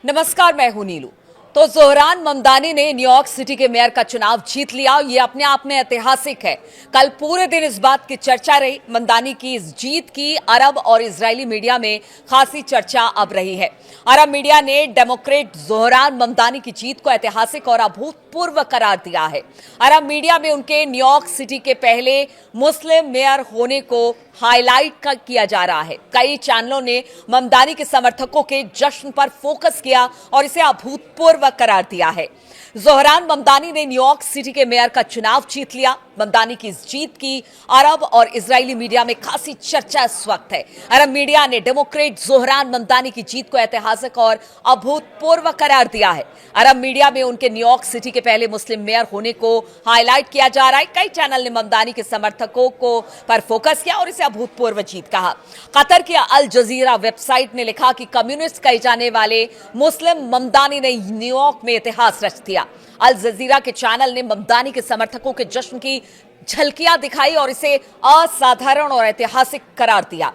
नमस्कार, मैं हूं नीलू। तो जोहरान ममदानी ने न्यूयॉर्क सिटी के मेयर का चुनाव जीत लिया। ये अपने आप में ऐतिहासिक है। कल पूरे दिन इस बात की चर्चा रही। ममदानी की इस जीत की अरब और इजरायली मीडिया में खासी चर्चा अब रही है। अरब मीडिया ने डेमोक्रेट जोहरान ममदानी की जीत को ऐतिहासिक और अभूतपूर्व करार दिया है। अरब मीडिया में उनके न्यूयॉर्क सिटी के पहले मुस्लिम मेयर होने को हाईलाइट किया जा रहा है। कई चैनलों ने ममदानी के समर्थकों के जश्न पर फोकस किया और इसे अभूतपूर्व करार दिया है। जोहरान ममदानी ने न्यूयॉर्क सिटी के मेयर का चुनाव जीत लिया। ममदानी की इस जीत की अरब और इजरायली मीडिया में खासी चर्चा इस वक्त है। अरब मीडिया ने डेमोक्रेट जोहरान ममदानी की जीत को ऐतिहासिक और अभूतपूर्व करार दिया है। अरब मीडिया में उनके न्यूयॉर्क सिटी के पहले मुस्लिम मेयर होने को हाईलाइट किया जा रहा है। कई चैनल ने ममदानी के समर्थकों को पर फोकस किया और इसे अभूतपूर्व जीत कहा। कतर की अल जजीरा वेबसाइट ने लिखा कि कम्युनिस्ट कहे जाने वाले मुस्लिम ममदानी ने न्यूयॉर्क में इतिहास रच दिया। अल जजीरा के चैनल ने ममदानी के समर्थकों के जश्न की झलकियां दिखाई और इसे असाधारण और ऐतिहासिक करार दिया।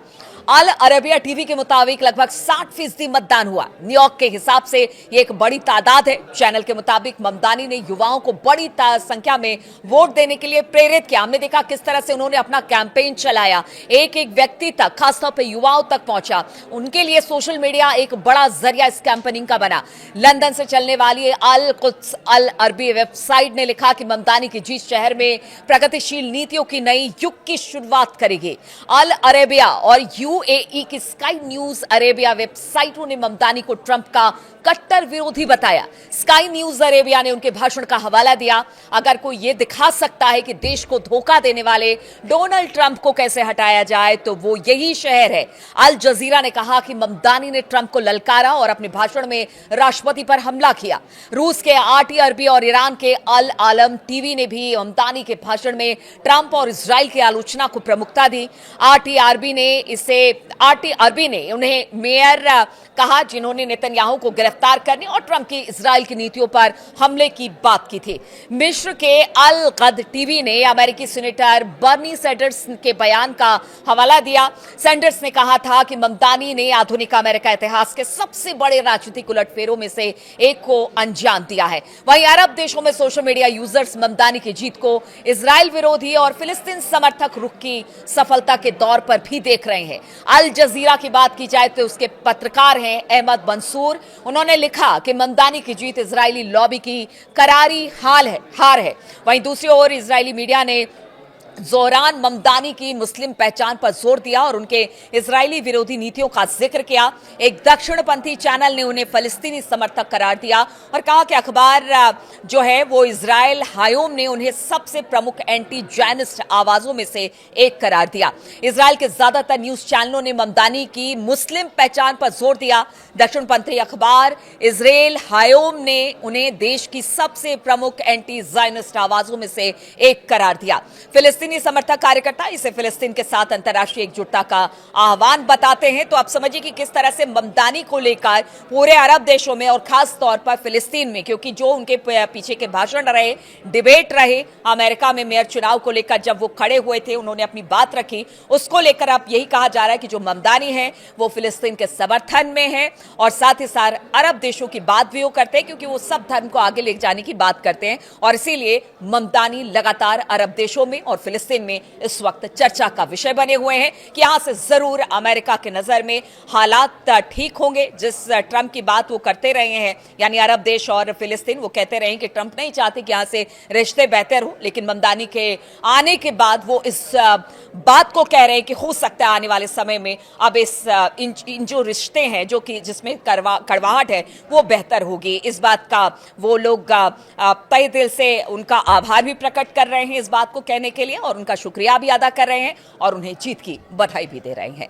अल अरेबिया टीवी के मुताबिक लगभग 60% मतदान हुआ। न्यूयॉर्क के हिसाब से ये एक बड़ी तादाद है। चैनल के मुताबिक ममदानी ने युवाओं को बड़ी संख्या में वोट देने के लिए प्रेरित किया। हमने देखा किस तरह से उन्होंने अपना कैंपेन चलाया, एक एक व्यक्ति तक, खासतौर पर युवाओं तक पहुंचा। उनके लिए सोशल मीडिया एक बड़ा जरिया इस कैंपेनिंग का बना। लंदन से चलने वाली अल कुद्स अल अरबी वेबसाइट ने लिखा कि ममदानी की जीत शहर में प्रगतिशील नीतियों की नई युग की शुरुआत करेगी। अल अरेबिया और यूएई की स्काई न्यूज अरेबिया वेबसाइटों ने ममदानी को ट्रंप का कट्टर विरोधी बताया। स्काई न्यूज अरेबिया ने उनके भाषण का हवाला दिया। अगर कोई यह दिखा सकता है कि देश को धोखा देने वाले डोनाल्ड ट्रंप को कैसे हटाया जाए तो वो यही शहर है। अल जजीरा ने कहा कि ममदानी ने ट्रंप को ललकारा और अपने भाषण में राष्ट्रपति पर हमला किया। रूस के आरटी अरबी और ईरान के अल आलम टीवी ने भी ममदानी के भाषण में ट्रंप और इजराइल की आलोचना को प्रमुखता दी। आरटी अरबी ने उन्हें मेयर कहा जिन्होंने नेतन्याहू को गिरफ्तार करने और ट्रंप की इजराइल की नीतियों पर हमले की बात की थी। मिस्र के अल गद टीवी ने अमेरिकी सीनेटर बर्नी सैंडर्स के बयान का हवाला दिया। सैंडर्स ने कहा था कि ममदानी ने आधुनिक अमेरिका इतिहास के सबसे बड़े राजनीतिक उलटफेरों में से एक को अंजाम दिया है। वहीं अरब देशों में सोशल मीडिया यूजर्स ममदानी की जीत को इजराइल विरोधी और फिलिस्तीन समर्थक रुख की सफलता के दौर पर भी देख रहे हैं। अल जजीरा की बात की जाए तो उसके पत्रकार हैं अहमद मंसूर। उन्होंने लिखा कि ममदानी की जीत इजरायली लॉबी की करारी हार है। वहीं दूसरी ओर इजरायली मीडिया ने जोहरान ममदानी की मुस्लिम पहचान पर जोर दिया और उनके इजरायली विरोधी नीतियों का जिक्र किया। एक दक्षिणपंथी चैनल ने उन्हें फलस्तीनी समर्थक करार दिया और कहा कि अखबार जो है वो इजराइल हायोम ने उन्हें सबसे प्रमुख एंटी जैनिस्ट आवाजों में से एक करार दिया। इजराइल के ज्यादातर न्यूज चैनलों ने ममदानी की मुस्लिम पहचान पर जोर दिया। दक्षिणपंथी अखबार इजराइल हायोम ने उन्हें देश की सबसे प्रमुख एंटी जैनिस्ट आवाजों में से एक करार दिया। फिलिस्तीनी समर्थक कार्यकर्ता इसे फिलिस्तीन के साथ अंतर्राष्ट्रीय एकजुटता का आह्वान बताते हैं। तो आप समझिए कि किस तरह से ममदानी को लेकर पूरे अरब देशों में और खास तौर पर फिलिस्तीन में, क्योंकि जो उनके पीछे के भाषण रहे, डिबेट रहे अमेरिका में मेयर चुनाव को लेकर, जब वो खड़े हुए थे उन्होंने अपनी बात रखी, उसको लेकर अब यही कहा जा रहा है कि जो ममदानी है वो फिलिस्तीन के समर्थन में है और साथ ही साथ अरब देशों की बात भी वो करते हैं क्योंकि वो सब धर्म को आगे ले जाने की बात करते हैं और इसीलिए ममदानी लगातार अरब देशों में और फिलिस्तीन में इस वक्त चर्चा का विषय बने हुए हैं कि यहां से जरूर अमेरिका के नजर में हालात ठीक होंगे। जिस ट्रंप की बात वो करते रहे हैं, यानी अरब देश और फिलिस्तीन, वो कहते रहे कि ट्रंप नहीं चाहते कि यहां से रिश्ते बेहतर हो, लेकिन ममदानी के आने के बाद वो इस बात को कह रहे हैं कि हो सकता है आने वाले समय में अब इन जो रिश्ते हैं जो कि जिसमें कड़वाहट है वो बेहतर होगी। इस बात का वो लोग तहे दिल से उनका आभार भी प्रकट कर रहे हैं इस बात को कहने के लिए और उनका शुक्रिया भी अदा कर रहे हैं और उन्हें जीत की बधाई भी दे रहे हैं।